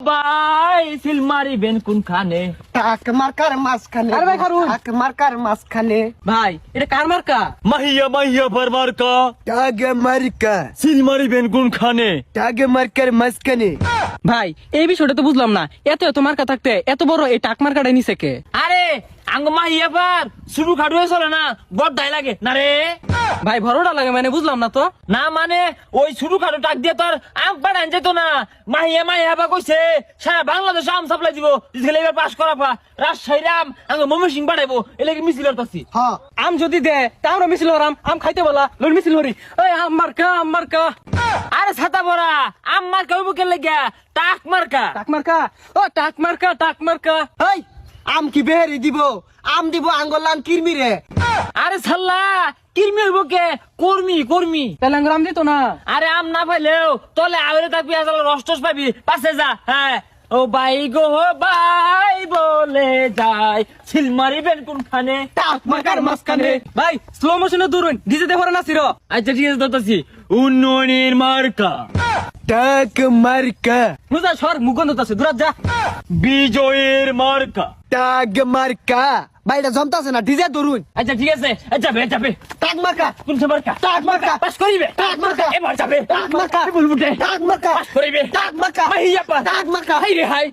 ভাই সিল মারিবেন কোনখানে? টাক মার্কার মাঝখানে। আরে ভাই খারুন। টাক মার্কার মাঝখানে। ভাই এটা কার মার্কা? মাহিয়া মাহিয়া মার্কা। টাক মার্কা। সিল মারিবেন কোনখানে? টাক মার্কার মাঝখানে। ভাই এই বিষয়টা তো বুঝলাম না, এত এত মার্কা থাকতে এত বড় এই টাক মার্কাটা নিছে কে? আরে আঙ্গ মাহিয়া পার শুরু খাটুয়ে চলে না, বড় দায় লাগে না রে। ভাই বড়টা লাগে মানে বুঝলাম না তো। না মানে ওই শুরু খাটো টাক দিয়ে তোর আম পাঠান যেত না। মাহিয়া মাহিয়া বা কইছে সারা বাংলাদেশ আম সাপ্লাই দিব, এবার পাস করা পা রাজশাহী আম আঙ্গ ময়মনসিংহ পাঠাইবো, এলাকি মিছিল করতেছি। হ্যাঁ আম যদি দে তা আমরা মিছিল করাম, আম খাইতে বলা লোন মিছিল করি। ওই আম মার্কা আম মার্কা। আরে ছাতা বড়া আম মার্কা হইব কে লাগিয়া? টাক মার্কা। টাক মার্কা, ও টাক মার্কা টাক মার্কা। এই আম কি বেহেরি দিব? আম দিব আঙ্গলান কিরমি রে। আরে ছাল্লা কিরমি হইব কে? কর্মী কর্মী। তেলেঙ্গার আম দিত না। আরে আম না পাইলেও তলে আওরে তা পেঁয়াজ রস পাবি, পাশে যা। হ্যাঁ ও ভাই গো ভাই বলে যায় ছিল মারিবেন কোনখানে? টাক মার্কার মাঝখানে। ভাই স্লো মোশনে দূরুন, ডিজে দে ভরে নাচির। আচ্ছা ঠিক আছে ধরতেছি। উন্নয়নের মার্কা টাক মার্কা। মুজা সর মুগন্ধ আছে দূরাত যা। বিজয়ের মার্কা। টাক মার্কা। ভাই এটা জমতাছে না, ডিজে ধরুন। আচ্ছা ঠিক আছে যাবে যাবে। টাক মার্কা। কোনটা মার্কা? টাক মার্কা। পাস করিবে। টাক মার্কা। এবার যাবে। টাক মার্কা। বলবুটে টাক মার্কা। পাস করিবে। টাক মার্কা। মাহিয়া পা টাক মার্কা। হাই রে হাই।